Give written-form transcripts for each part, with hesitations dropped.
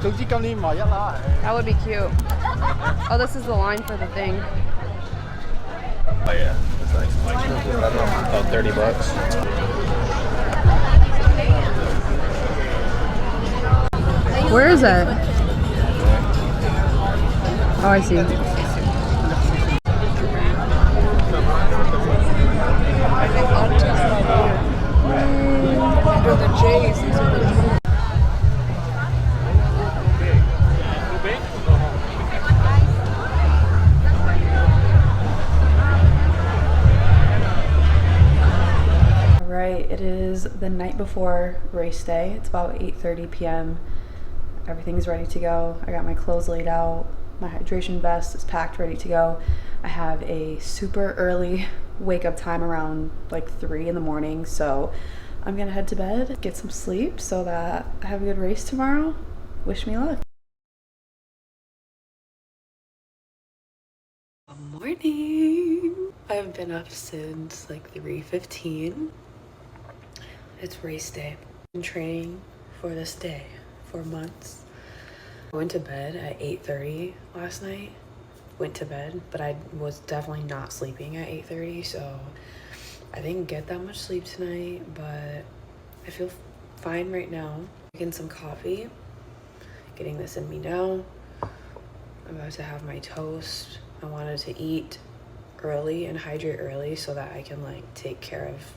That would be cute. Oh, this is the line for the thing. Oh yeah, it's nice. About 30 bucks. Where is it? Oh, I see. Under the J's, these are the J's. Alright, it is the night before race day. It's about 8:30 p.m. Everything's ready to go. I got my clothes laid out. My hydration vest is packed, ready to go. I have a super early wake up time around like 3 in the morning, so I'm gonna head to bed, get some sleep so that I have a good race tomorrow. Wish me luck. Good morning. I've been up since like 3:15. It's race day. I've been training for this day for months. I went to bed at 8:30 last night. Went to bed, but I was definitely not sleeping at 8:30, so I didn't get that much sleep tonight, but I feel fine right now. Making some coffee, getting this in me now. I'm about to have my toast. I wanted to eat early and hydrate early so that I can like take care of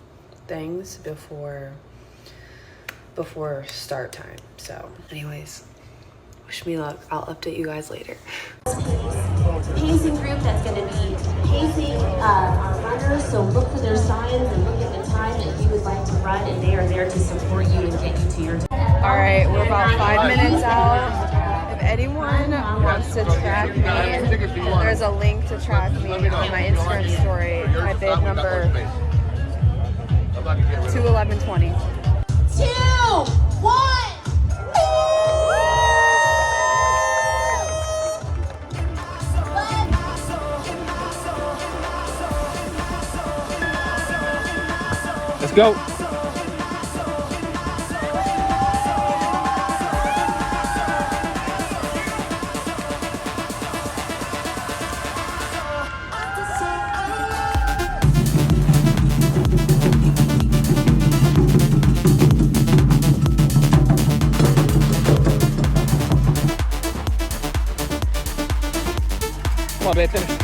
things before start time. So anyways, wish me luck. I'll update you guys later. Pacing group that's going to be pacing our runners, so look for their signs and look at the time that you would like to run, and they are there to support you and get you to your time. All right, we're about 5 minutes out. If anyone wants to track me, there's a link to track me on my Instagram story. My bib number 2:11:20. 2, 1. Let's go. Come on, babe, finish.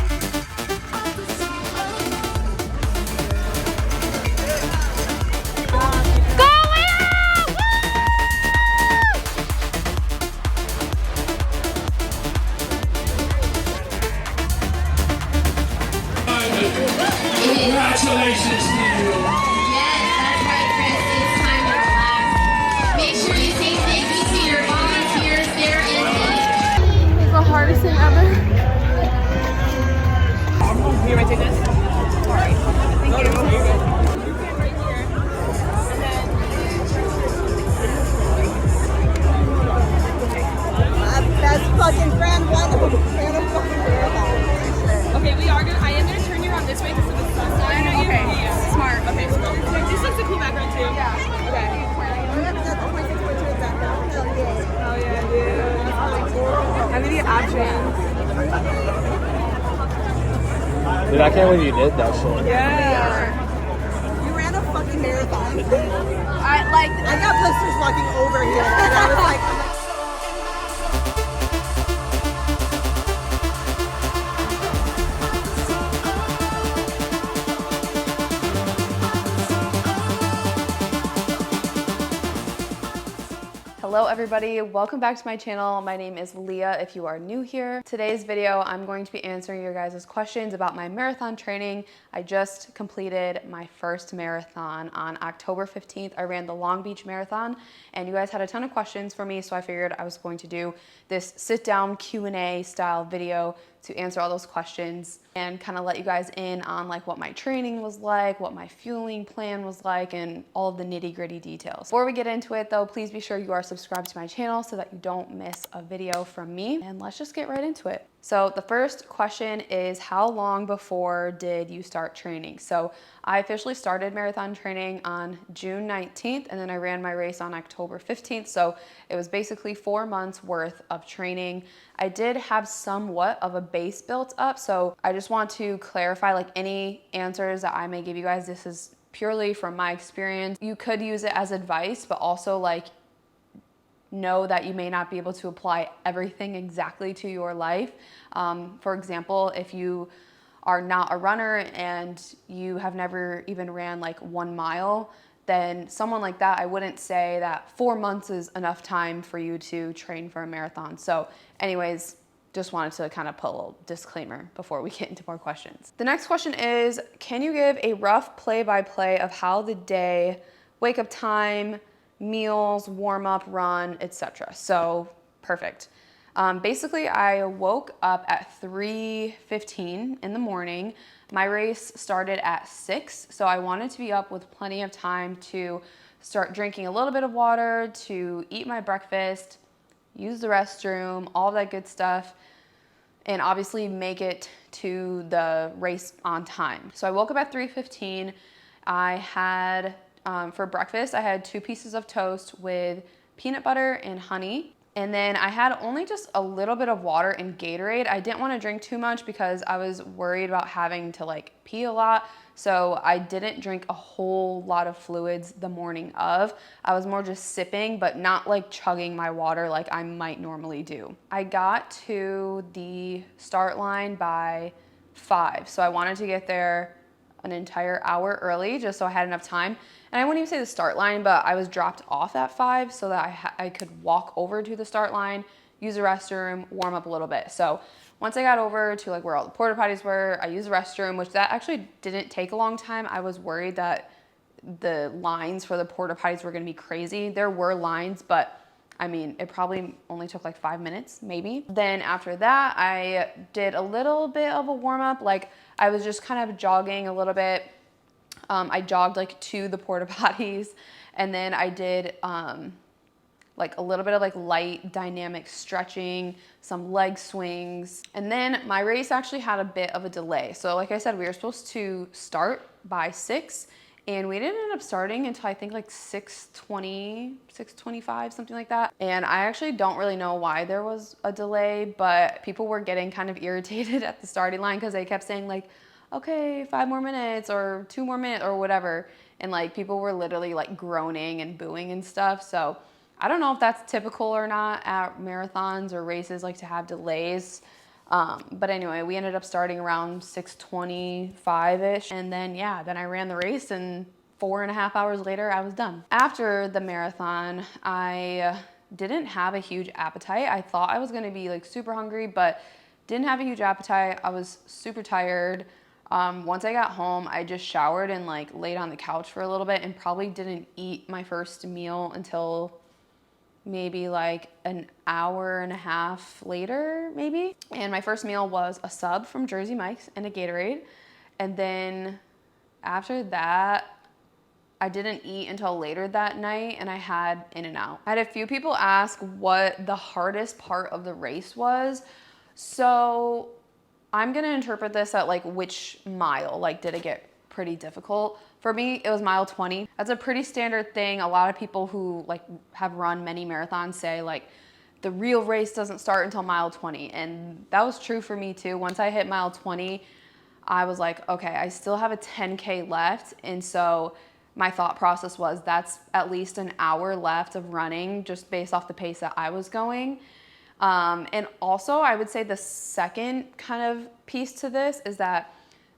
Congratulations to you. Yes, that's right, Chris. It's time to relax. Make sure you say thank you to your volunteers there in the... It's the hardest thing ever. Here, I take this. Sorry. Thank you. Best fucking friend, one of them. Okay, we are good. I am going to turn you around this way because of the sun. Okay, smart. Okay, so this looks a cool background too. Yeah. Okay. Oh yeah, dude. I'm gonna get options. Dude, I can't believe you did that shit. Yeah. You ran a fucking marathon. I got blisters walking over here, and I was like, Hello everybody, welcome back to my channel. My name is Leah if you are new here. Today's video, I'm going to be answering your guys' questions about my marathon training. I just completed my first marathon on October 15th. I ran the Long Beach Marathon and you guys had a ton of questions for me, so I figured I was going to do this sit down Q&A style video to answer all those questions and kind of let you guys in on like what my training was like, what my fueling plan was like, and all of the nitty-gritty details. Before we get into it though, please be sure you are subscribed to my channel so that you don't miss a video from me. And let's just get right into it. So the first question is, how long before did you start training? So I officially started marathon training on June 19th, and then I ran my race on October 15th. So it was basically 4 months worth of training. I did have somewhat of a base built up. So I just want to clarify, like, any answers that I may give you guys, this is purely from my experience. You could use it as advice, but also like know that you may not be able to apply everything exactly to your life. For example, if you are not a runner and you have never even ran like 1 mile, then someone like that, I wouldn't say that 4 months is enough time for you to train for a marathon. So anyways, just wanted to kind of put a little disclaimer before we get into more questions. The next question is, can you give a rough play-by-play of how the day, wake up time, meals, warm up, run, etc.? So perfect. Basically, I woke up at 3:15 in the morning. My race started at 6, so I wanted to be up with plenty of time to start drinking a little bit of water, to eat my breakfast, use the restroom, all that good stuff, and obviously make it to the race on time. So I woke up at 3:15. I had, for breakfast, I had 2 pieces of toast with peanut butter and honey. And then I had only just a little bit of water and Gatorade. I didn't want to drink too much because I was worried about having to like pee a lot. So I didn't drink a whole lot of fluids the morning of. I was more just sipping, but not like chugging my water like I might normally do. I got to the start line by 5. So I wanted to get there an entire hour early just so I had enough time. And I wouldn't even say the start line, but I was dropped off at 5 so that I could walk over to the start line, use the restroom, warm up a little bit. So once I got over to like where all the porta potties were, I used the restroom, which that actually didn't take a long time. I was worried that the lines for the porta potties were gonna be crazy. There were lines, but I mean, it probably only took like 5 minutes, maybe. Then after that, I did a little bit of a warm up. Like I was just kind of jogging a little bit. I jogged like to the porta potties, and then I did like a little bit of like light dynamic stretching, some leg swings. And then my race actually had a bit of a delay. So like I said, we were supposed to start by 6, and we didn't end up starting until I think like 6:20, 6:25, something like that. And I actually don't really know why there was a delay, but people were getting kind of irritated at the starting line because they kept saying like, okay, 5 more minutes or 2 more minutes or whatever. And like people were literally like groaning and booing and stuff. So I don't know if that's typical or not at marathons or races, like to have delays. But anyway, we ended up starting around 6:25-ish. And then, yeah, then I ran the race, and 4.5 hours later, I was done. After the marathon, I didn't have a huge appetite. I thought I was gonna be like super hungry, but didn't have a huge appetite. I was super tired. Once I got home, I just showered and like laid on the couch for a little bit and probably didn't eat my first meal until maybe like an hour and a half later, maybe. And my first meal was a sub from Jersey Mike's and a Gatorade. And then after that, I didn't eat until later that night, and I had In-N-Out. I had a few people ask what the hardest part of the race was. So I'm gonna interpret this at like which mile, like did it get pretty difficult? For me, it was mile 20. That's a pretty standard thing. A lot of people who like have run many marathons say like the real race doesn't start until mile 20. And that was true for me too. Once I hit mile 20, I was like, okay, I still have a 10K left. And so my thought process was that's at least an hour left of running just based off the pace that I was going. And also I would say the second kind of piece to this is that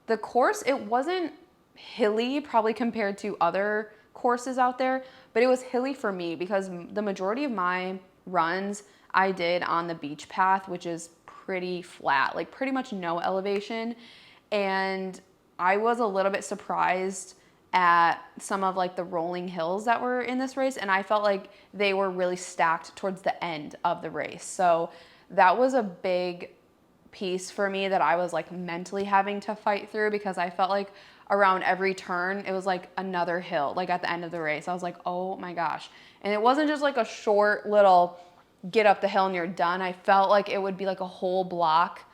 the course, it wasn't hilly probably compared to other courses out there, but it was hilly for me because the majority of my runs I did on the beach path, which is pretty flat, like pretty much no elevation. And I was a little bit surprised at some of like the rolling hills that were in this race, and I felt like they were really stacked towards the end of the race. So that was a big piece for me that I was like mentally having to fight through, because I felt like around every turn it was like another hill, like at the end of the race. I was like, oh my gosh. And it wasn't just like a short little get up the hill and you're done. I felt like it would be like a whole block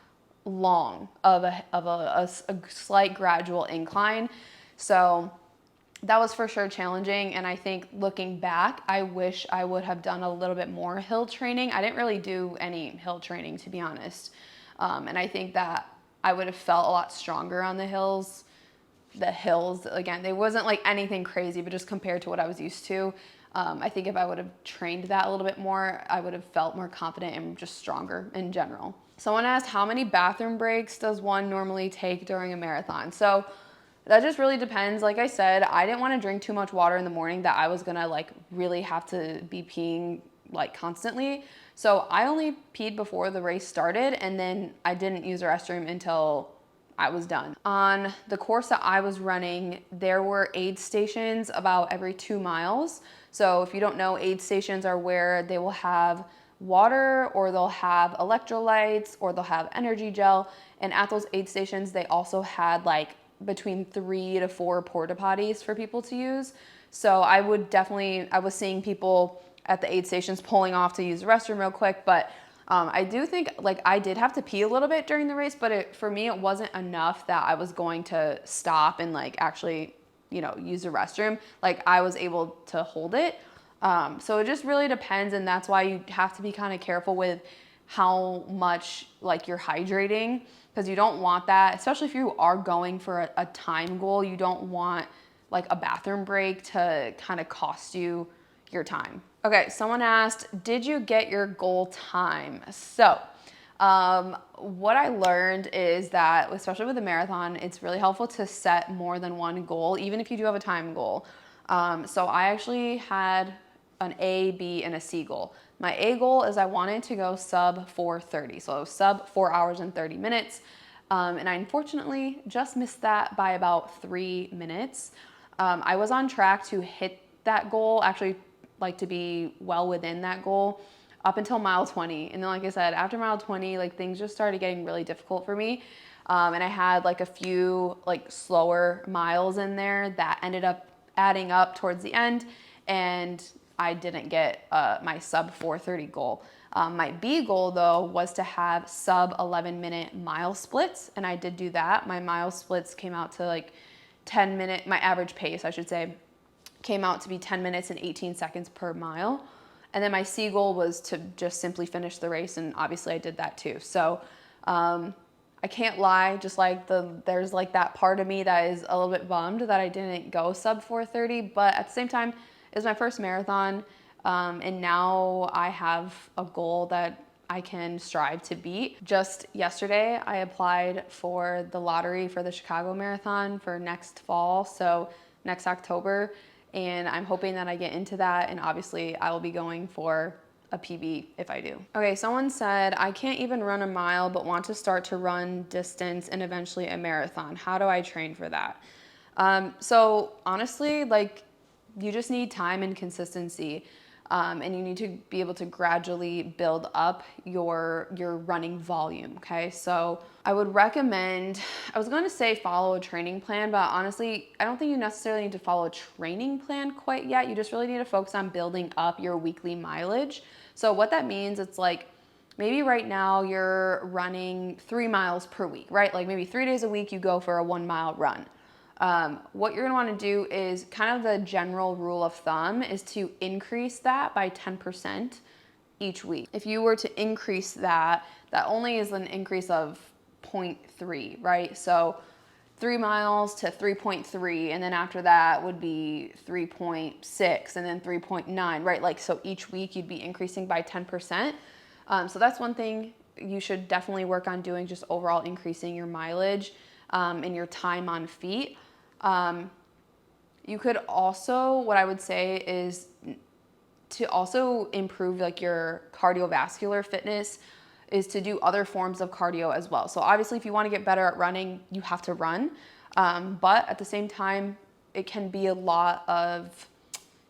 long of a slight gradual incline. So that was for sure challenging. And I think looking back, I wish I would have done a little bit more hill training. I didn't really do any hill training, to be honest. And I think that I would have felt a lot stronger on the hills. The hills, again, they wasn't like anything crazy, but just compared to what I was used to, I think if I would have trained that a little bit more, I would have felt more confident and just stronger in general. Someone asked, how many bathroom breaks does one normally take during a marathon? So that just really depends. Like I said, I didn't want to drink too much water in the morning that I was gonna like really have to be peeing like constantly. So I only peed before the race started, and then I didn't use the restroom until I was done. On the course that I was running, there were aid stations about every 2 miles. So if you don't know, aid stations are where they will have water, or they'll have electrolytes, or they'll have energy gel. And at those aid stations, they also had like between 3 to 4 porta potties for people to use. So I was seeing people at the aid stations pulling off to use the restroom real quick, but I do think like I did have to pee a little bit during the race, but for me, it wasn't enough that I was going to stop and like actually, use the restroom. Like I was able to hold it. So it just really depends. And that's why you have to be kind of careful with how much like you're hydrating, because you don't want that, especially if you are going for a time goal. You don't want like a bathroom break to kind of cost you your time. Okay, someone asked, did you get your goal time? So what I learned is that, especially with a marathon, it's really helpful to set more than one goal, even if you do have a time goal. So I actually had an A, B, and a C goal. My A goal is I wanted to go sub 4:30, so sub 4 hours and 30 minutes. And I unfortunately just missed that by about 3 minutes. I was on track to hit that goal, actually like to be well within that goal up until mile 20. And then, like I said, after mile 20, like things just started getting really difficult for me. And I had like a few like slower miles in there that ended up adding up towards the end. And I didn't get my sub 4:30 goal. My B goal though was to have sub 11-minute mile splits. And I did do that. My mile splits came out to like 10-minute, my average pace, I should say, came out to be 10 minutes and 18 seconds per mile. And then my C goal was to just simply finish the race, and obviously I did that too. So I can't lie, just like there's like that part of me that is a little bit bummed that I didn't go sub 4:30, but at the same time, it was my first marathon, and now I have a goal that I can strive to beat. Just yesterday, I applied for the lottery for the Chicago Marathon for next fall, so next October. And I'm hoping that I get into that, and obviously I will be going for a PB if I do. Okay, someone said, I can't even run a mile but want to start to run distance and eventually a marathon. How do I train for that? So honestly, like you just need time and consistency. And you need to be able to gradually build up your running volume, okay? So I would recommend, I was going to say follow a training plan, but honestly, I don't think you necessarily need to follow a training plan quite yet. You just really need to focus on building up your weekly mileage. So what that means, it's like, maybe right now you're running 3 miles per week, right? Like maybe 3 days a week you go for a 1 mile run. What you're gonna wanna do is kind of the general rule of thumb is to increase that by 10% each week. If you were to increase that, that only is an increase of 0.3, right? So 3 miles to 3.3, and then after that would be 3.6, and then 3.9, right? Like, so each week you'd be increasing by 10%. So that's one thing you should definitely work on doing, just overall increasing your mileage and your time on feet. You could also, what I would say is to also improve like your cardiovascular fitness is to do other forms of cardio as well. So obviously if you want to get better at running, you have to run. But at the same time, it can be a lot of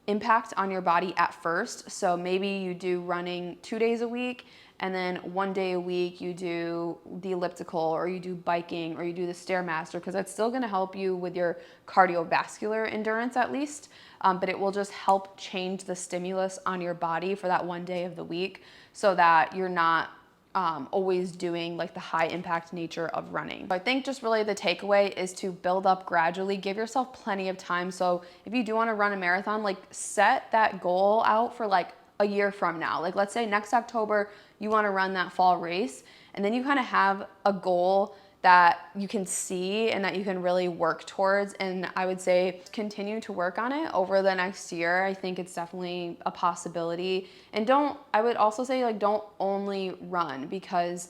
impact on your body at first. So maybe you do running 2 days a week, and then 1 day a week you do the elliptical, or you do biking, or you do the Stairmaster, because that's still going to help you with your cardiovascular endurance at least. But it will just help change the stimulus on your body for that 1 day of the week, so that you're not always doing like the high impact nature of running. So I think just really the takeaway is to build up gradually, give yourself plenty of time. So if you do want to run a marathon, like set that goal out for like a year from now. Like let's say next October, you want to run that fall race, and then you kind of have a goal that you can see and that you can really work towards. And I would say continue to work on it over the next year. I think it's definitely a possibility. And I would also say like don't only run, because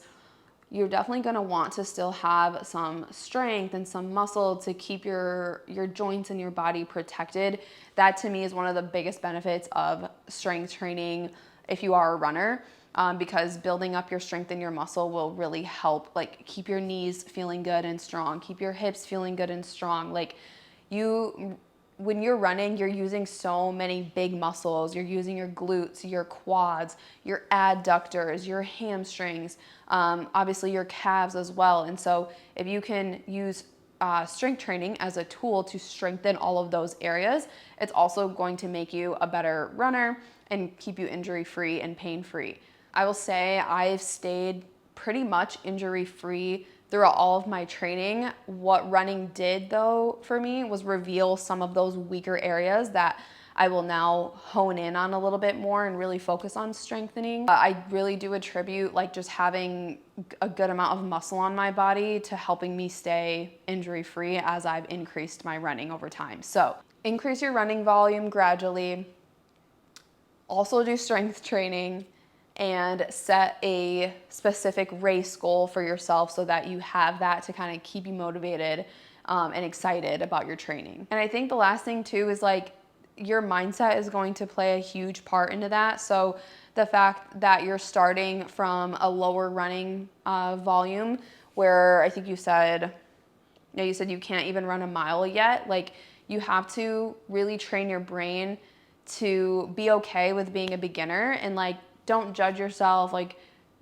you're definitely gonna want to still have some strength and some muscle to keep your joints and your body protected. That to me is one of the biggest benefits of strength training if you are a runner. Because building up your strength and your muscle will really help like keep your knees feeling good and strong, keep your hips feeling good and strong. Like when you're running, you're using so many big muscles. You're using your glutes, your quads, your adductors, your hamstrings, obviously your calves as well. And so if you can use strength training as a tool to strengthen all of those areas, it's also going to make you a better runner and keep you injury-free and pain-free. I will say I've stayed pretty much injury-free throughout all of my training. What running did though for me was reveal some of those weaker areas that I will now hone in on a little bit more and really focus on strengthening. I really do attribute like just having a good amount of muscle on my body to helping me stay injury-free as I've increased my running over time. So increase your running volume gradually, also do strength training, and set a specific race goal for yourself so that you have that to kind of keep you motivated and excited about your training. And I think the last thing too is like your mindset is going to play a huge part into that. So the fact that you're starting from a lower running volume, where I think you said you can't even run a mile yet. Like you have to really train your brain to be okay with being a beginner, and like don't judge yourself, like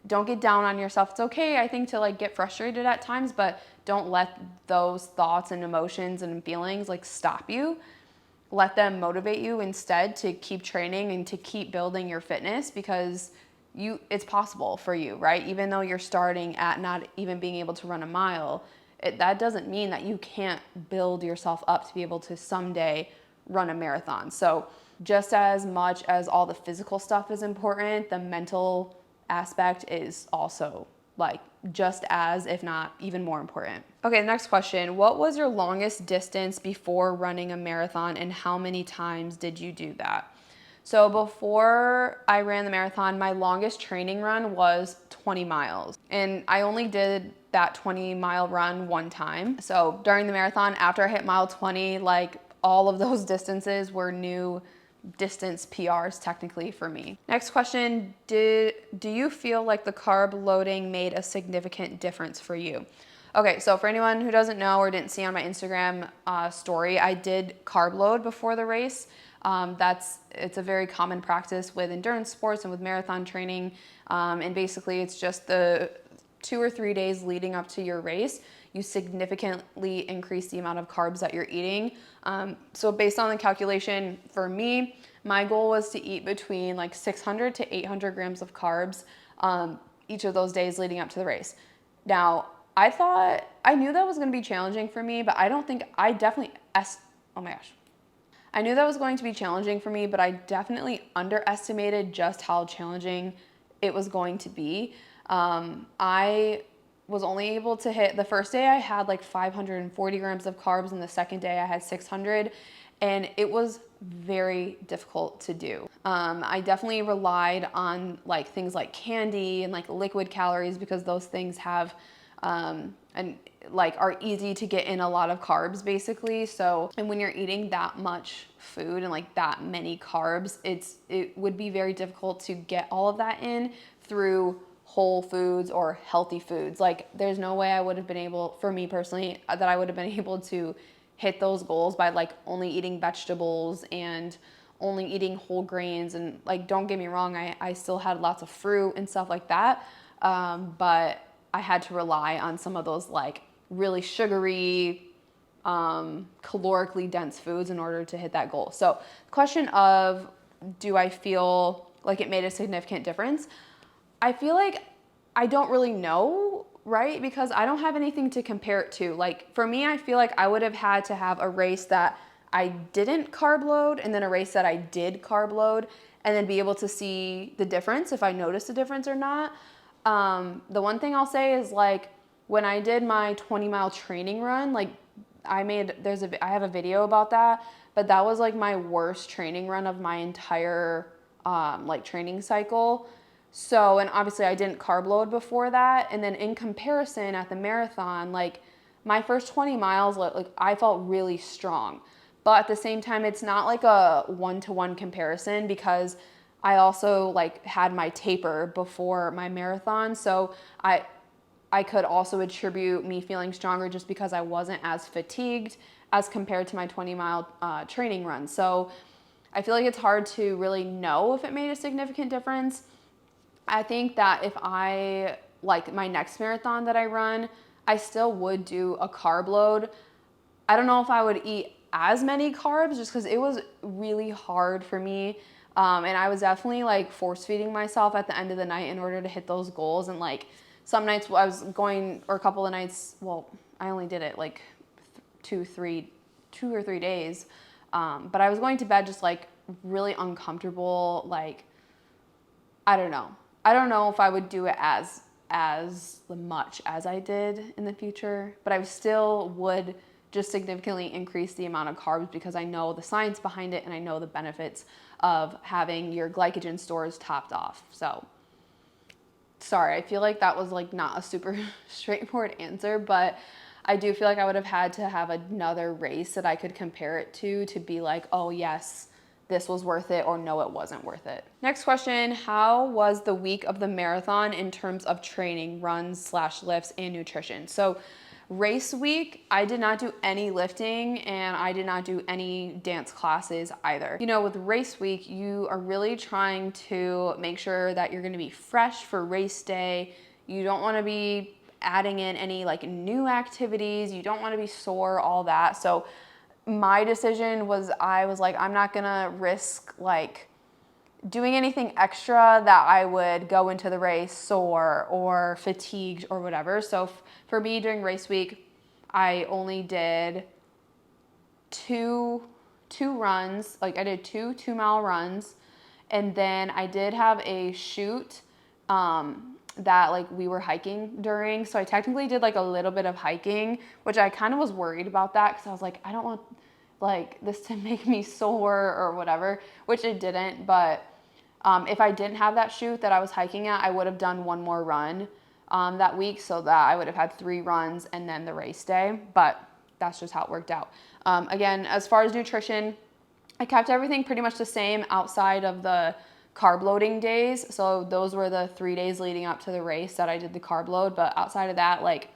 don't get down on yourself. It's okay, I think, to like get frustrated at times, but don't let those thoughts and emotions and feelings like stop you. Let them motivate you instead to keep training and to keep building your fitness, because it's possible for you, right? Even though you're starting at not even being able to run a mile, that doesn't mean that you can't build yourself up to be able to someday run a marathon. So just as much as all the physical stuff is important, the mental aspect is also like just as, if not even more important. Okay, next question. What was your longest distance before running a marathon, and how many times did you do that? So before I ran the marathon, my longest training run was 20 miles. And I only did that 20-mile run one time. So during the marathon, after I hit mile 20, like all of those distances were new distance PRs technically for me. Next question, do you feel like the carb loading made a significant difference for you? Okay, so for anyone who doesn't know or didn't see on my Instagram story, I did carb load before the race. It's a very common practice with endurance sports and with marathon training. And basically it's just the 2 or 3 days leading up to your race, you significantly increase the amount of carbs that you're eating. So based on the calculation for me, my goal was to eat between like 600 to 800 grams of carbs each of those days leading up to the race. Now, I knew that was gonna be challenging for me, but I knew that was going to be challenging for me, but I definitely underestimated just how challenging it was going to be. I was only able to hit, the first day I had like 540 grams of carbs, and the second day I had 600, and it was very difficult to do. I definitely relied on like things like candy and like liquid calories, because those things have and like are easy to get in a lot of carbs basically. So, and when you're eating that much food and like that many carbs, it would be very difficult to get all of that in through whole foods or healthy foods. Like there's no way I would have been able, for me personally, that I would have been able to hit those goals by like only eating vegetables and only eating whole grains. And like, don't get me wrong, I still had lots of fruit and stuff like that. But I had to rely on some of those like really sugary, calorically dense foods in order to hit that goal. So the question of, do I feel like it made a significant difference? I feel like I don't really know, right? Because I don't have anything to compare it to. Like for me, I feel like I would have had to have a race that I didn't carb load and then a race that I did carb load and then be able to see the difference if I noticed a difference or not. The one thing I'll say is like when I did my 20-mile training run, like I have a video about that, but that was like my worst training run of my entire like training cycle. So, and obviously I didn't carb load before that. And then in comparison at the marathon, like my first 20 miles, like I felt really strong. But at the same time, it's not like a one-to-one comparison because I also like had my taper before my marathon. So I could also attribute me feeling stronger just because I wasn't as fatigued as compared to my 20-mile training run. So I feel like it's hard to really know if it made a significant difference. I think that if I, like my next marathon that I run, I still would do a carb load. I don't know if I would eat as many carbs just because it was really hard for me. And I was definitely like force feeding myself at the end of the night in order to hit those goals. And like some nights I was going, or a couple of nights, well, I only did it like 2 or 3 days. But I was going to bed just like really uncomfortable, like, I don't know. I don't know if I would do it as much as I did in the future, but I still would just significantly increase the amount of carbs because I know the science behind it and I know the benefits of having your glycogen stores topped off. So sorry, I feel like that was like not a super straightforward answer, but I do feel like I would have had to have another race that I could compare it to be like, oh yes, this was worth it, or no, it wasn't worth it. Next question, how was the week of the marathon in terms of training, runs / lifts, and nutrition? So race week, I did not do any lifting and I did not do any dance classes either. You know, with race week, you are really trying to make sure that you're gonna be fresh for race day. You don't wanna be adding in any like new activities. You don't wanna be sore, all that. So my decision was, I was like, I'm not gonna risk like doing anything extra that I would go into the race sore or fatigued or whatever. So for me during race week, I only did two runs. Like I did 2-mile runs, and then I did have a shoot that like we were hiking during. So I technically did like a little bit of hiking, which I kind of was worried about that because I was like, I don't want like this to make me sore or whatever, which it didn't. But if I didn't have that shoot that I was hiking at, I would have done one more run that week so that I would have had 3 runs and then the race day. But that's just how it worked out. Again, as far as nutrition, I kept everything pretty much the same outside of the carb loading days. So those were the 3 days leading up to the race that I did the carb load. But outside of that, like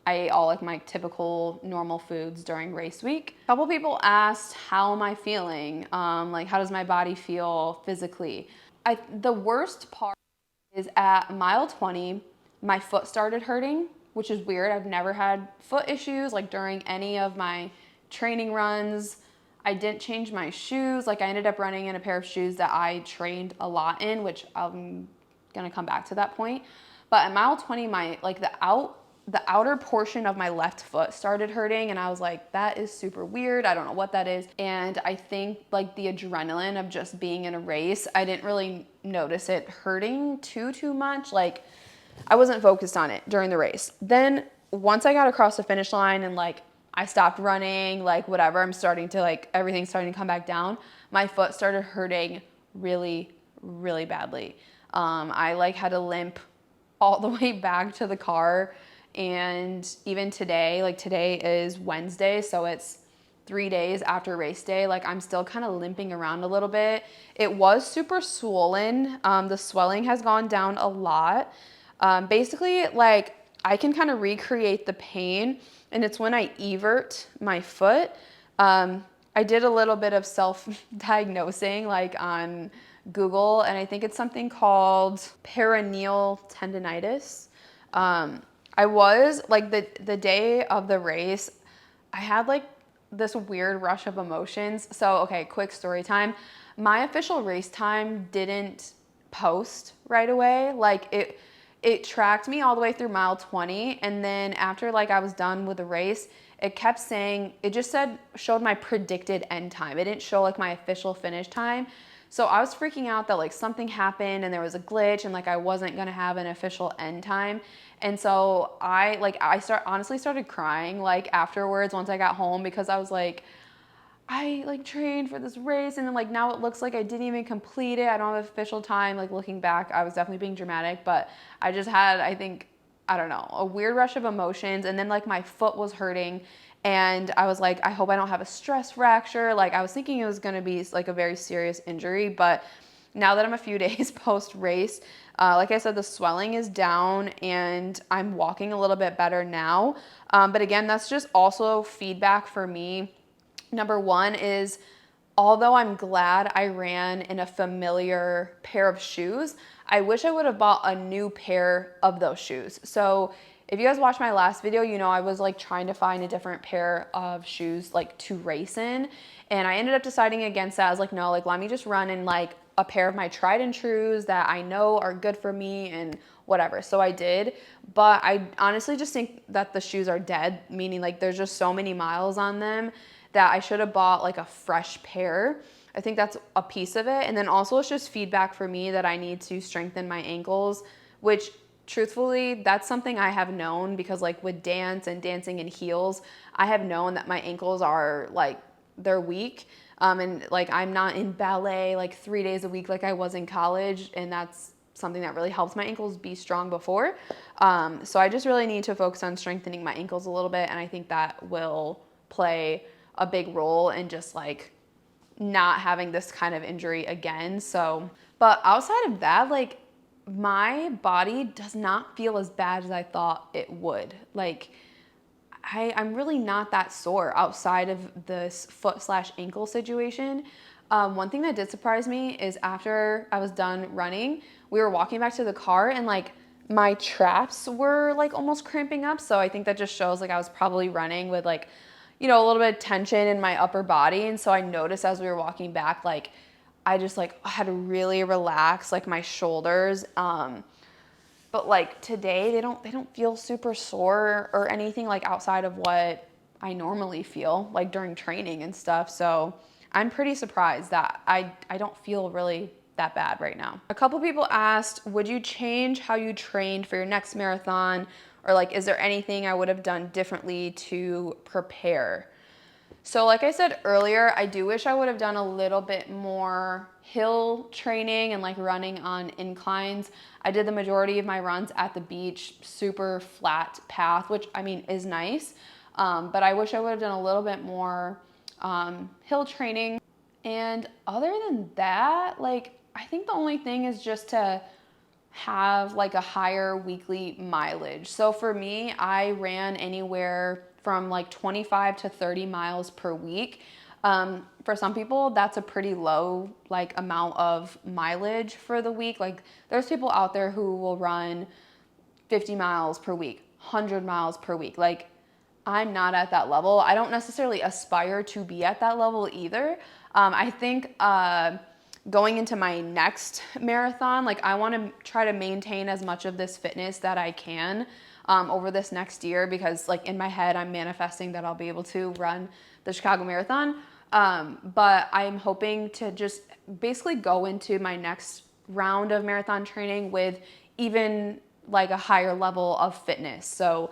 I ate all like my typical normal foods during race week. A couple people asked, how am I feeling? Like how does my body feel physically? The worst part is at mile 20, my foot started hurting, which is weird. I've never had foot issues like during any of my training runs. I didn't change my shoes. Like I ended up running in a pair of shoes that I trained a lot in, which I'm gonna come back to that point. But at mile 20, the outer portion of my left foot started hurting, and I was like, that is super weird. I don't know what that is. And I think like the adrenaline of just being in a race, I didn't really notice it hurting too much. Like I wasn't focused on it during the race. Then once I got across the finish line and like I stopped running, like whatever, I'm starting to like, everything's starting to come back down. My foot started hurting really, really badly. I like had to limp all the way back to the car. And even today, like today is Wednesday, so it's 3 days after race day, like I'm still kind of limping around a little bit. It was super swollen. The swelling has gone down a lot. Basically, like I can kind of recreate the pain, and it's when I evert my foot. I did a little bit of self-diagnosing like on Google, and I think it's something called peroneal tendonitis. I was like the day of the race, I had like this weird rush of emotions. So, okay, quick story time. My official race time didn't post right away. Like it it tracked me all the way through mile 20. And then after like I was done with the race, it kept saying, it just showed my predicted end time. It didn't show like my official finish time. So I was freaking out that like something happened and there was a glitch and like I wasn't gonna have an official end time. And so I honestly started crying like afterwards once I got home, because I was like, I like trained for this race and then like now it looks like I didn't even complete it. I don't have an official time. Like looking back, I was definitely being dramatic, but I just had, I think, I don't know, a weird rush of emotions. And then like my foot was hurting and I was like, I hope I don't have a stress fracture. Like I was thinking it was going to be like a very serious injury, but now that I'm a few days post race, like I said, the swelling is down and I'm walking a little bit better now. But again, that's just also feedback for me. Number one is, although I'm glad I ran in a familiar pair of shoes, I wish I would have bought a new pair of those shoes. So if you guys watched my last video, you know I was like trying to find a different pair of shoes like to race in. And I ended up deciding against that. I was like, no, like let me just run in like a pair of my tried and trues that I know are good for me and whatever. So I did, but I honestly just think that the shoes are dead, meaning like there's just so many miles on them that I should have bought like a fresh pair. I think that's a piece of it. And then also it's just feedback for me that I need to strengthen my ankles, which truthfully, that's something I have known, because like with dance and dancing in heels, I have known that my ankles are like, they're weak. And like I'm not in ballet like 3 days a week like I was in college. And that's something that really helps my ankles be strong before. So I just really need to focus on strengthening my ankles a little bit. And I think that will play a big role in just like not having this kind of injury again. So, but outside of that, like my body does not feel as bad as I thought it would. Like I'm really not that sore outside of this foot/ankle situation. One thing that did surprise me is after I was done running, we were walking back to the car and like my traps were like almost cramping up. So I think that just shows like I was probably running with like, you know, a little bit of tension in my upper body. And so I noticed as we were walking back, like I just like had to really relax like my shoulders. But like today they don't feel super sore or anything like outside of what I normally feel like during training and stuff. So I'm pretty surprised that I don't feel really that bad right now. A couple people asked, would you change how you trained for your next marathon? Or like, is there anything I would have done differently to prepare? So like I said earlier, I do wish I would have done a little bit more hill training and like running on inclines. I did the majority of my runs at the beach, super flat path, which I mean is nice. But I wish I would have done a little bit more hill training. And other than that, like I think the only thing is just to have like a higher weekly mileage. So for me, I ran anywhere from like 25 to 30 miles per week. For some people, that's a pretty low like amount of mileage for the week. Like there's people out there who will run 50 miles per week, 100 miles per week. Like I'm not at that level. I don't necessarily aspire to be at that level either. I think going into my next marathon, like I want to try to maintain as much of this fitness that I can over this next year, because like in my head, I'm manifesting that I'll be able to run the Chicago Marathon. But I'm hoping to just basically go into my next round of marathon training with even like a higher level of fitness. So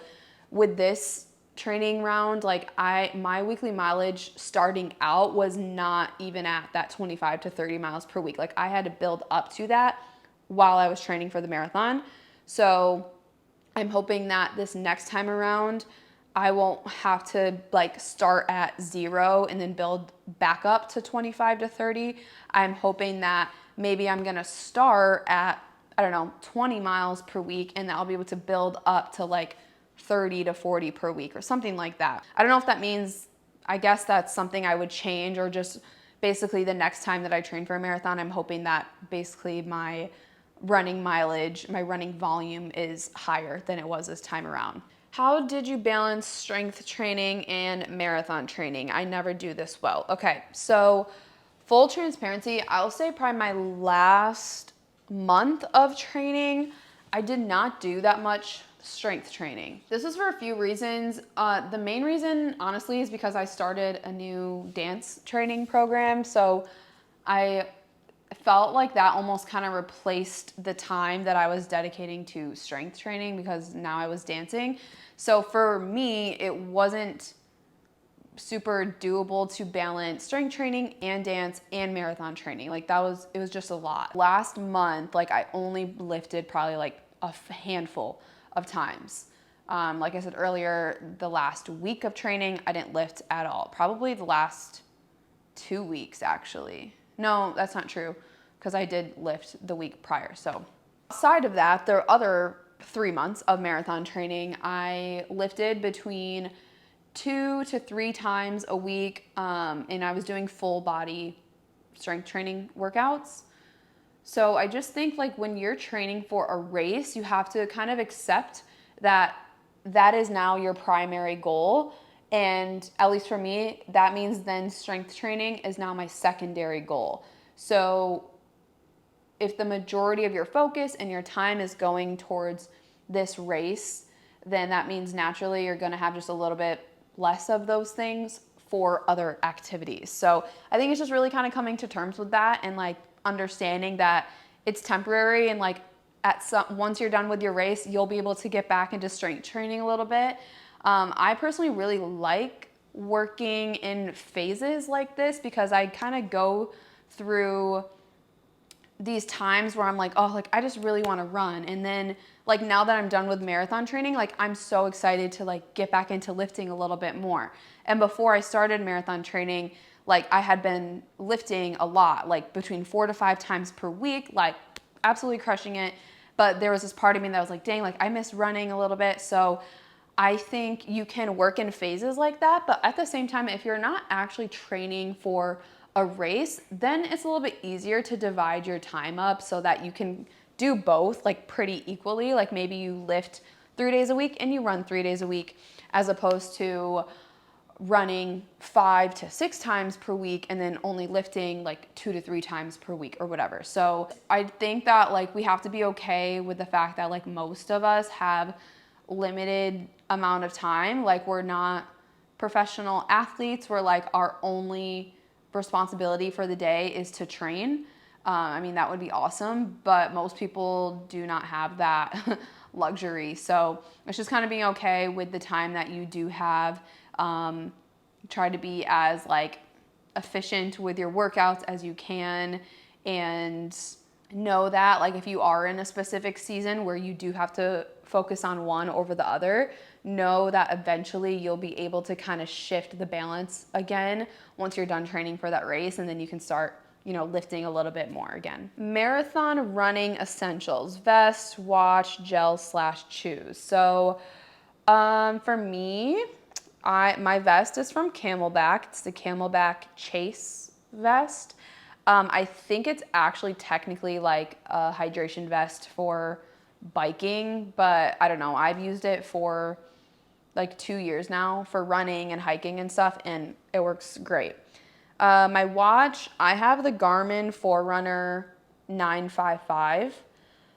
with this training round, like my weekly mileage starting out was not even at that 25 to 30 miles per week. Like I had to build up to that while I was training for the marathon. So I'm hoping that this next time around, I won't have to like start at 0 and then build back up to 25 to 30. I'm hoping that maybe I'm gonna start at, I don't know, 20 miles per week, and I'll be able to build up to like 30 to 40 per week or something like that. I don't know if that means, I guess that's something I would change, or just basically the next time that I train for a marathon, I'm hoping that basically my running mileage, my running volume is higher than it was this time around. How did you balance strength training and marathon training? I never do this well. Okay, so full transparency, I'll say probably my last month of training, I did not do that much strength training. This is for a few reasons. The main reason, honestly, is because I started a new dance training program. So I felt like that almost kind of replaced the time that I was dedicating to strength training because now I was dancing. So for me, it wasn't super doable to balance strength training and dance and marathon training. Like it was just a lot. Last month, like I only lifted probably like a handful of times. Like I said earlier, the last week of training, I didn't lift at all. Probably the last 2 weeks actually. No, that's not true because I did lift the week prior. So aside of that, the other 3 months of marathon training, I lifted between 2 to 3 times a week, and I was doing full body strength training workouts. So I just think like when you're training for a race, you have to kind of accept that that is now your primary goal. And at least for me, that means then strength training is now my secondary goal. So if the majority of your focus and your time is going towards this race, then that means naturally you're going to have just a little bit less of those things for other activities. So I think it's just really kind of coming to terms with that and like understanding that it's temporary and like once you're done with your race, you'll be able to get back into strength training a little bit. I personally really like working in phases like this because I kind of go through these times where I'm like, oh, like I just really want to run. And then like now that I'm done with marathon training, like I'm so excited to like get back into lifting a little bit more. And before I started marathon training, like I had been lifting a lot, like between 4 to 5 times per week, like absolutely crushing it. But there was this part of me that was like, dang, like I miss running a little bit. So I think you can work in phases like that. But at the same time, if you're not actually training for a race, then it's a little bit easier to divide your time up so that you can do both like pretty equally. Like maybe you lift 3 days a week and you run 3 days a week, as opposed to running 5 to 6 times per week and then only lifting like 2 to 3 times per week or whatever. So I think that like we have to be okay with the fact that like most of us have limited amount of time. Like we're not professional athletes. We're like our only responsibility for the day is to train. I mean, that would be awesome, but most people do not have that luxury. So it's just kind of being okay with the time that you do have. Try to be as like efficient with your workouts as you can, and know that like if you are in a specific season where you do have to focus on one over the other, know that eventually you'll be able to kind of shift the balance again once you're done training for that race, and then you can start, you know, lifting a little bit more again. Marathon running essentials: vest, watch, gel / shoes. So for me, my vest is from Camelback. It's the Camelback Chase vest. I think it's actually technically like a hydration vest for biking, but I don't know. I've used it for like 2 years now for running and hiking and stuff, and it works great. My watch, I have the Garmin Forerunner 955.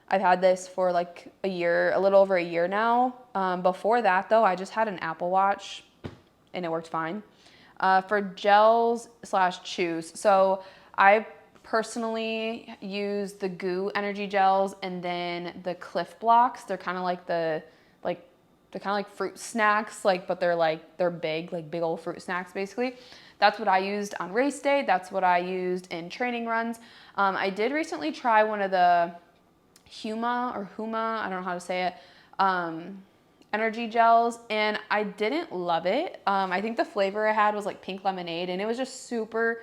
I've had this for like a year, a little over a year now. Before that though, I just had an Apple Watch and it worked fine. For gels / chews, so I personally use the Goo energy gels and then the Cliff Blocks. They're kind of like they're kind of like fruit snacks, but they're big, like big old fruit snacks basically. That's what I used on race day. That's what I used in training runs. I did recently try one of the Huma, I don't know how to say it, energy gels, and I didn't love it. I think the flavor I had was like pink lemonade, and it was just super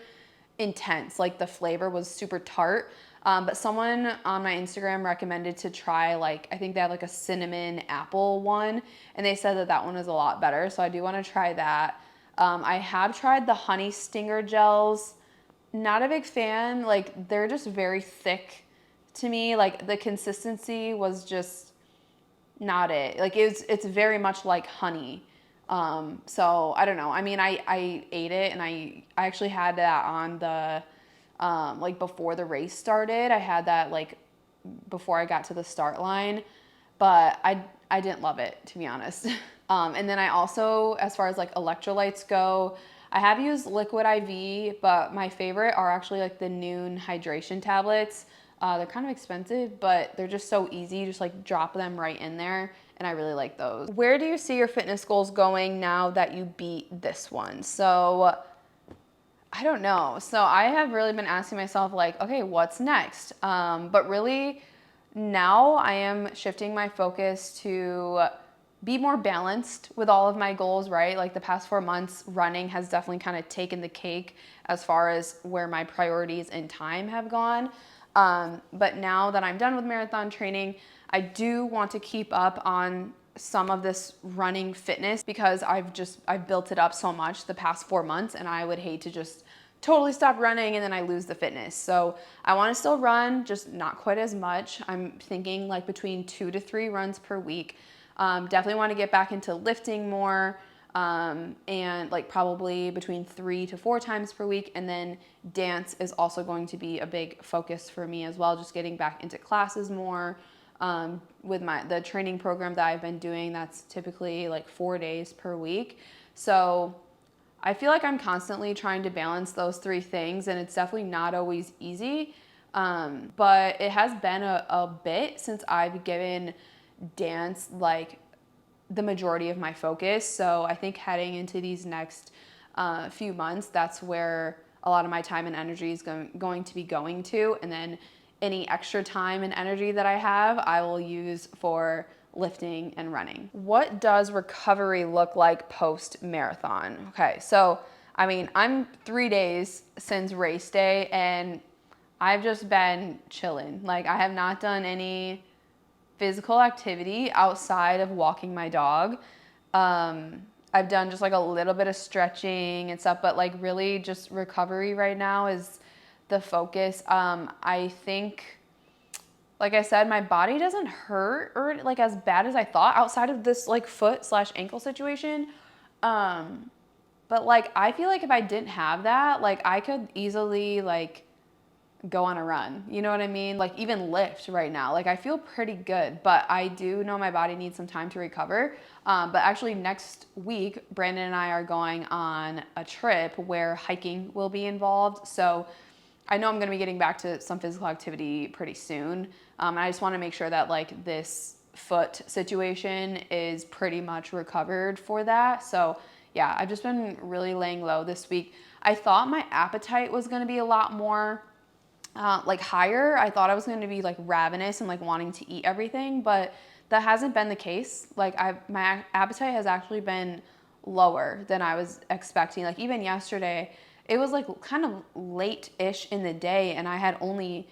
intense. Like the flavor was super tart. But someone on my Instagram recommended to try I think they had like a cinnamon apple one, and they said that one was a lot better. So I do want to try that. I have tried the honey stinger gels. Not a big fan. Like they're just very thick to me. Like the consistency was just not it. Like it's very much like honey. So I don't know. I mean, I ate it, and I actually had that on the before the race started. I had that before I got to the start line. but I didn't love it, to be honest. And then I also, as far as like electrolytes go, I have used liquid IV, but my favorite are actually like the Noon hydration tablets. They're kind of expensive, but they're just so easy. You just like drop them right in there, and I really like those. Where do you see your fitness goals going now that you beat this one? So I don't know. So I have really been asking myself like, okay, what's next? But really now I am shifting my focus to be more balanced with all of my goals, right? Like the past 4 months, running has definitely kind of taken the cake as far as where my priorities in time have gone. But now that I'm done with marathon training, I do want to keep up on some of this running fitness because I've built it up so much the past 4 months, and I would hate to just totally stop running and then I lose the fitness. So I want to still run, just not quite as much. I'm thinking like between 2 to 3 runs per week. Definitely want to get back into lifting more, and like probably between 3 to 4 times per week. And then dance is also going to be a big focus for me as well, just getting back into classes more. With the training program that I've been doing, that's typically like 4 days per week. So I feel like I'm constantly trying to balance those 3 things, and it's definitely not always easy. But it has been a bit since I've given dance like the majority of my focus. So I think heading into these next few months, that's where a lot of my time and energy is going to be going to. And then any extra time and energy that I have, I will use for lifting and running. What does recovery look like post marathon? Okay, so I mean, I'm 3 days since race day and I've just been chilling. Like I have not done any physical activity outside of walking my dog. I've done just like a little bit of stretching and stuff, but like really just recovery right now is the focus. I think, like I said, my body doesn't hurt or like as bad as I thought outside of this like foot/ankle situation. But like I feel like if I didn't have that, like I could easily like go on a run. You know what I mean? Like even lift right now. Like I feel pretty good, but I do know my body needs some time to recover. But actually next week, Brandon and I are going on a trip where hiking will be involved. So I know I'm going to be getting back to some physical activity pretty soon. And I just want to make sure that like this foot situation is pretty much recovered for that. So yeah, I've just been really laying low this week. I thought my appetite was going to be a lot more like higher. I thought I was going to be like ravenous and like wanting to eat everything, but that hasn't been the case. Like my appetite has actually been lower than I was expecting. Like even yesterday, it was like kind of late-ish in the day and I had only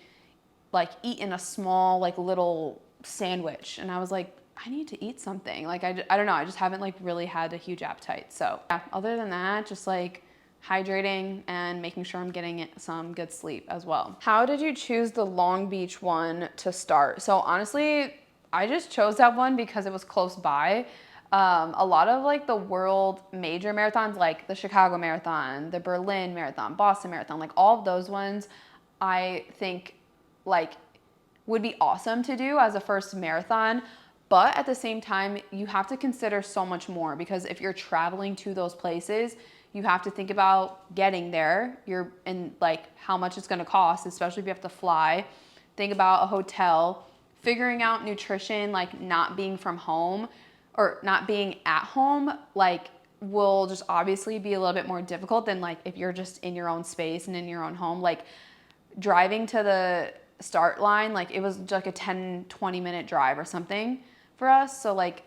like eaten a small like little sandwich and I was like, I need to eat something. Like I don't know, I just haven't like really had a huge appetite. So yeah, other than that, just like hydrating and making sure I'm getting some good sleep as well. How did you choose the Long Beach one to start? So honestly, I just chose that one because it was close by. A lot of like the world major marathons, like the Chicago Marathon, the Berlin Marathon, Boston Marathon, like all of those ones, I think like would be awesome to do as a first marathon. But at the same time, you have to consider so much more because if you're traveling to those places, you have to think about getting there. And like how much it's gonna cost, especially if you have to fly. Think about a hotel, figuring out nutrition, like not being from home or not being at home, like will just obviously be a little bit more difficult than like if you're just in your own space and in your own home. Like driving to the start line, like it was like a 10-20 minute drive or something for us. So like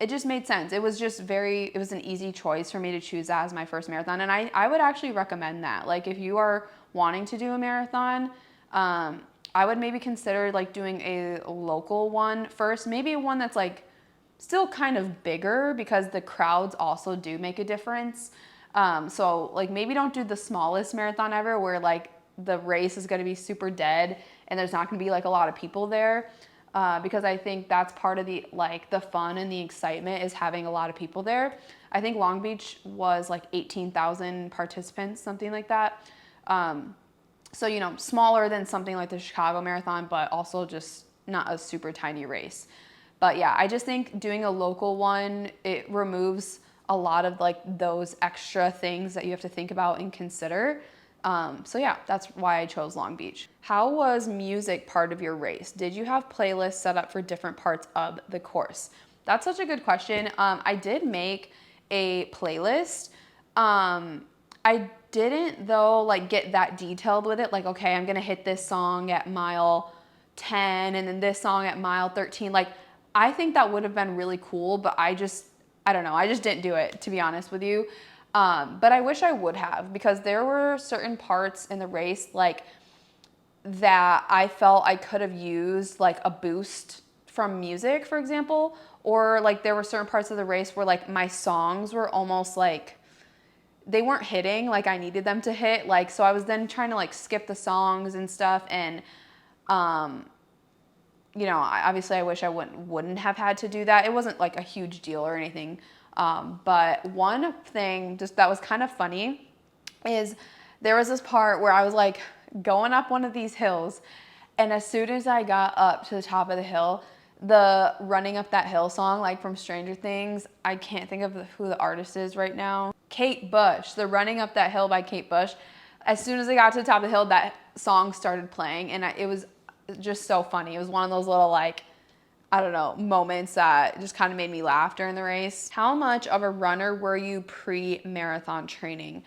it just made sense. It was an easy choice for me to choose that as my first marathon. And I would actually recommend that. Like if you are wanting to do a marathon, I would maybe consider like doing a local one first, maybe one that's like still kind of bigger because the crowds also do make a difference. So like maybe don't do the smallest marathon ever where like the race is going to be super dead and there's not going to be like a lot of people there. Because I think that's part of the fun and the excitement is having a lot of people there. I think Long Beach was like 18,000 participants, something like that. So, you know, smaller than something like the Chicago Marathon, but also just not a super tiny race. But yeah, I just think doing a local one, it removes a lot of like those extra things that you have to think about and consider. So yeah, that's why I chose Long Beach. How was music part of your race? Did you have playlists set up for different parts of the course? That's such a good question. I did make a playlist. I didn't though like get that detailed with it. Like, okay, I'm gonna hit this song at mile 10 and then this song at mile 13. Like, I think that would have been really cool, but I don't know. I just didn't do it, to be honest with you. But I wish I would have, because there were certain parts in the race like that I felt I could have used like a boost from music, for example, or like there were certain parts of the race where like my songs were almost like they weren't hitting like I needed them to hit. Like, so I was then trying to like skip the songs and stuff. And, you know, obviously I wish I wouldn't have had to do that. It wasn't like a huge deal or anything. But one thing just that was kind of funny is there was this part where I was like going up one of these hills, and as soon as I got up to the top of the hill, the Running Up That Hill song, like from Stranger Things, I can't think of who the artist is right now. Kate Bush, the Running Up That Hill by Kate Bush. As soon as I got to the top of the hill, that song started playing, and it was just so funny. It was one of those little like, I don't know, moments that just kind of made me laugh during the race. How much of a runner were you pre-marathon training?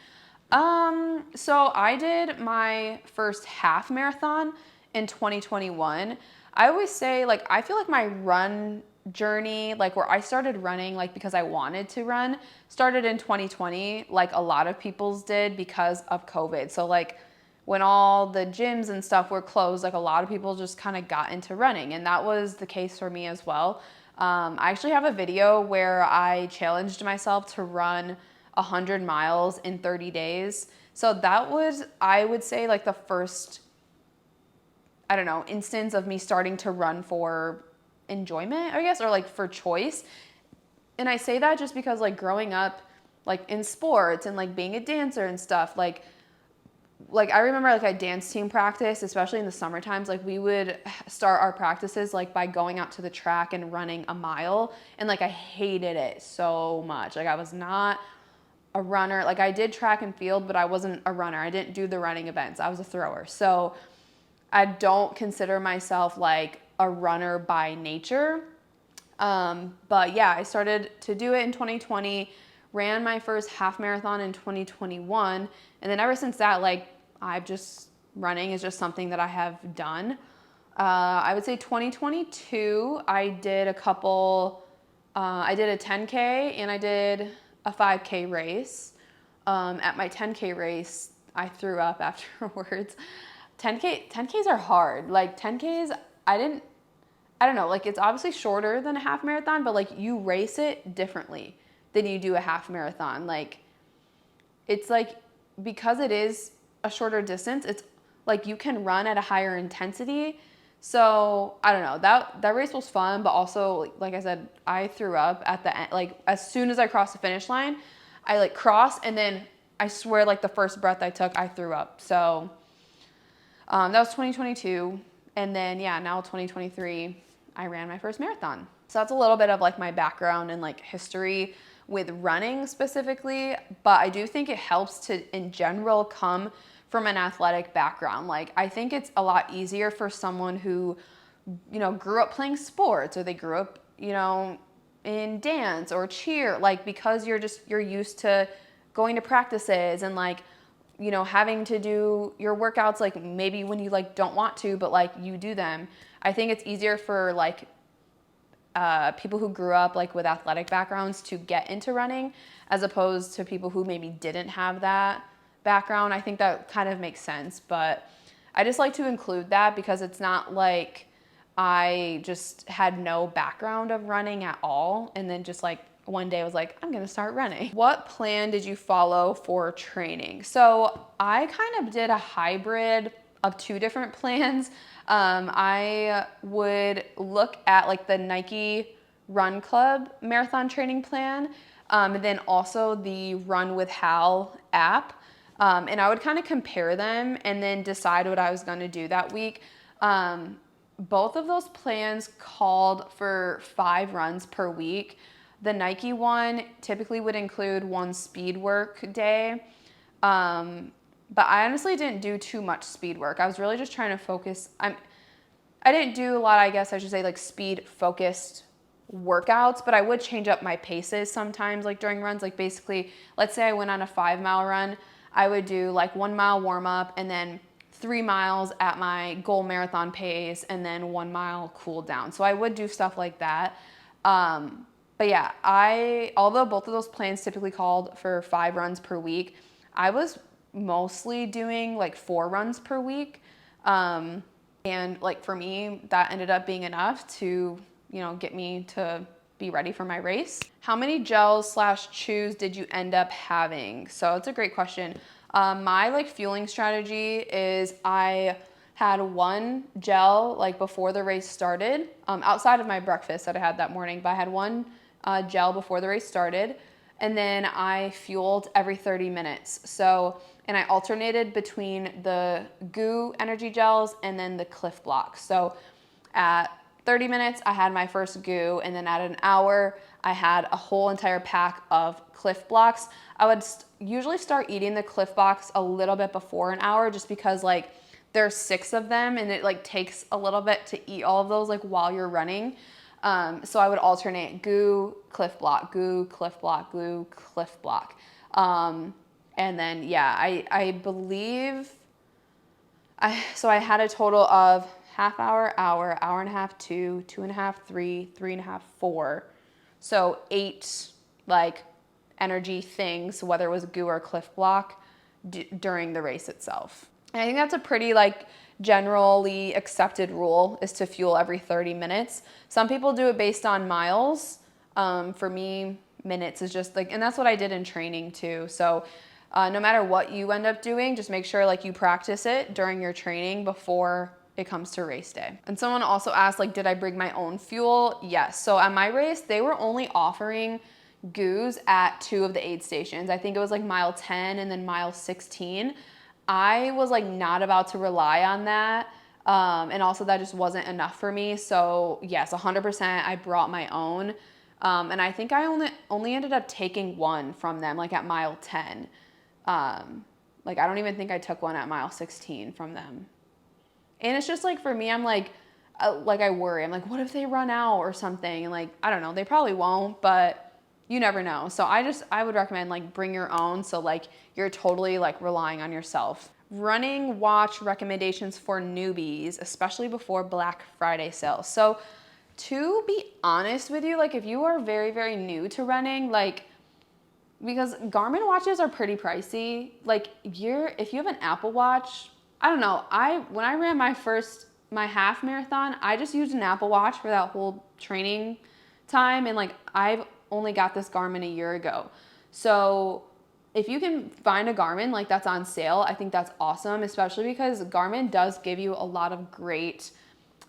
So I did my first half marathon in 2021. I always say, like, I feel like my run journey, like where I started running, like because I wanted to run, started in 2020, like a lot of people's did because of COVID. So like when all the gyms and stuff were closed, like a lot of people just kind of got into running, and that was the case for me as well. I actually have a video where I challenged myself to run 100 miles in 30 days. So that was, I would say, like the first, I don't know, instance of me starting to run for enjoyment, I guess, or like for choice. And I say that just because like growing up, like in sports and like being a dancer and stuff, like I remember like a dance team practice, especially in the summer times, like we would start our practices like by going out to the track and running a mile. And like I hated it so much. Like I was not a runner. Like I did track and field, but I wasn't a runner. I didn't do the running events. I was a thrower. So I don't consider myself like a runner by nature. But yeah, I started to do it in 2020, ran my first half marathon in 2021. And then ever since that, like running is just something that I have done. I would say 2022, I did a 10K and I did a 5K race. At my 10K race, I threw up afterwards. 10Ks are hard. Like 10Ks, I don't know, like it's obviously shorter than a half marathon, but like you race it differently than you do a half marathon. Like it's like, because it is a shorter distance, it's like you can run at a higher intensity. So I don't know, that race was fun, but also like I said, I threw up at the end. Like as soon as I crossed the finish line, I like crossed, and then I swear like the first breath I took, I threw up. So that was 2022. And then yeah, now 2023, I ran my first marathon. So that's a little bit of like my background and like history with running specifically, but I do think it helps to in general come from an athletic background. Like I think it's a lot easier for someone who, you know, grew up playing sports, or they grew up, you know, in dance or cheer, like because you're used to going to practices and like, you know, having to do your workouts, like maybe when you like don't want to, but like you do them. I think it's easier for like people who grew up like with athletic backgrounds to get into running, as opposed to people who maybe didn't have that background. I think that kind of makes sense, but I just like to include that because it's not like I just had no background of running at all, and then just like one day I was like, I'm gonna start running. What plan did you follow for training? So I kind of did a hybrid of two different plans. I would look at like the Nike Run Club marathon training plan, and then also the Run with Hal app. And I would kind of compare them and then decide what I was gonna do that week. both of those plans called for 5 runs per week. The Nike one typically would include 1 speed work day. But I honestly didn't do too much speed work. I was really just trying to focus. I didn't do a lot, I guess I should say, like speed focused workouts, but I would change up my paces sometimes, like during runs. Like basically, let's say I went on a 5-mile run, I would do like 1 mile warm up and then 3 miles at my goal marathon pace and then 1 mile cool down. So I would do stuff like that. But yeah, although both of those plans typically called for 5 runs per week, I was mostly doing like 4 runs per week. And like for me, that ended up being enough to, get me to be ready for my race. How many gels / chews did you end up having? So it's a great question. My like fueling strategy is I had 1 gel like before the race started, outside of my breakfast that I had that morning, but I had 1 gel before the race started. And then I fueled every 30 minutes. And I alternated between the GU energy gels and then the Cliff Blocks. So at 30 minutes, I had my first GU, and then at an hour, I had a whole entire pack of Cliff Blocks. I would usually start eating the Cliff Blocks a little bit before an hour, just because like there's 6 of them and it like takes a little bit to eat all of those like while you're running. So I would alternate GU, Cliff Block, GU, Cliff Block, GU, Cliff Block. And then, yeah, I believe, so I had a total of half hour, hour and a half, 2, 2.5, 3, 3.5, 4. So 8 like energy things, whether it was GU or Cliff Block during the race itself. And I think that's a pretty like generally accepted rule, is to fuel every 30 minutes. Some people do it based on miles. For me, minutes is just like, and that's what I did in training too. So no matter what you end up doing, just make sure like you practice it during your training before it comes to race day. And someone also asked, like, did I bring my own fuel? Yes. So at my race, they were only offering GUs at 2 of the aid stations. I think it was like mile 10 and then mile 16. I was like not about to rely on that. And also that just wasn't enough for me. So yes, 100% I brought my own. And I think I only ended up taking 1 from them, like at mile 10. Like I don't even think I took 1 at mile 16 from them. And it's just like, for me, I'm like I worry. I'm like, what if they run out or something? And like, I don't know, they probably won't, but you never know. So I would recommend like bring your own. So like you're totally like relying on yourself. Running watch recommendations for newbies, especially before Black Friday sales. So to be honest with you, like if you are very, very new to running, like, because Garmin watches are pretty pricey. Like if you have an Apple Watch, I don't know. When I ran my half marathon, I just used an Apple Watch for that whole training time. And like, I've only got this Garmin a year ago. So if you can find a Garmin like that's on sale, I think that's awesome, especially because Garmin does give you a lot of great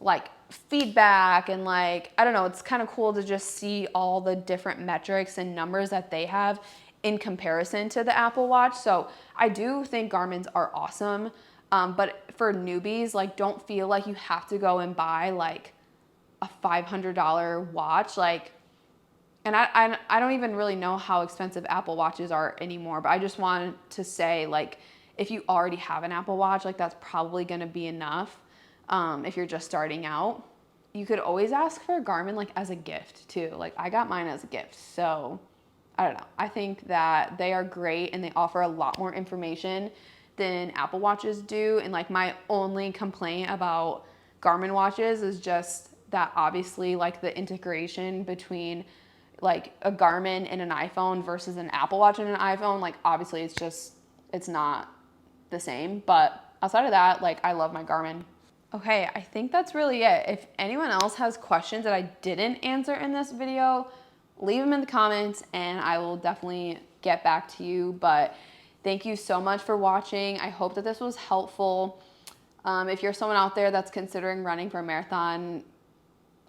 like feedback and like, I don't know, it's kind of cool to just see all the different metrics and numbers that they have in comparison to the Apple Watch. So I do think Garmin's are awesome. But for newbies, like don't feel like you have to go and buy like a $500 watch. Like, and I don't even really know how expensive Apple Watches are anymore, but I just wanted to say, like, if you already have an Apple Watch, like that's probably gonna be enough. If you're just starting out, you could always ask for a Garmin like as a gift too. Like I got mine as a gift. So I don't know. I think that they are great and they offer a lot more information than Apple Watches do. And like my only complaint about Garmin watches is just that obviously like the integration between like a Garmin and an iPhone versus an Apple Watch and an iPhone, like obviously it's not the same. But outside of that, like I love my Garmin. Okay, I think that's really it. If anyone else has questions that I didn't answer in this video, leave them in the comments and I will definitely get back to you. But thank you so much for watching. I hope that this was helpful. If you're someone out there that's considering running for a marathon,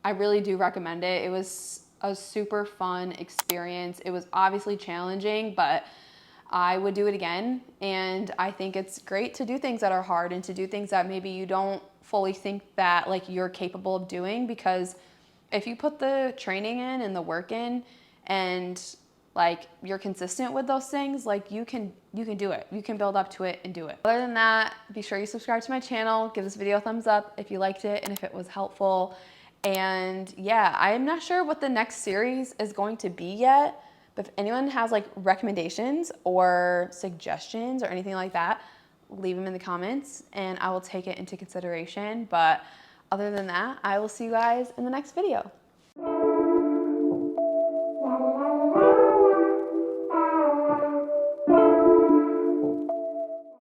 I really do recommend it. It was a super fun experience. It was obviously challenging, but I would do it again. And I think it's great to do things that are hard and to do things that maybe you don't fully think that like you're capable of doing, because if you put the training in and the work in and like you're consistent with those things, like you can do it. You can build up to it and do it. Other than that, be sure you subscribe to my channel, give this video a thumbs up if you liked it and if it was helpful. And yeah, I'm not sure what the next series is going to be yet, but if anyone has like recommendations or suggestions or anything like that, leave them in the comments and I will take it into consideration. But other than that, I will see you guys in the next video.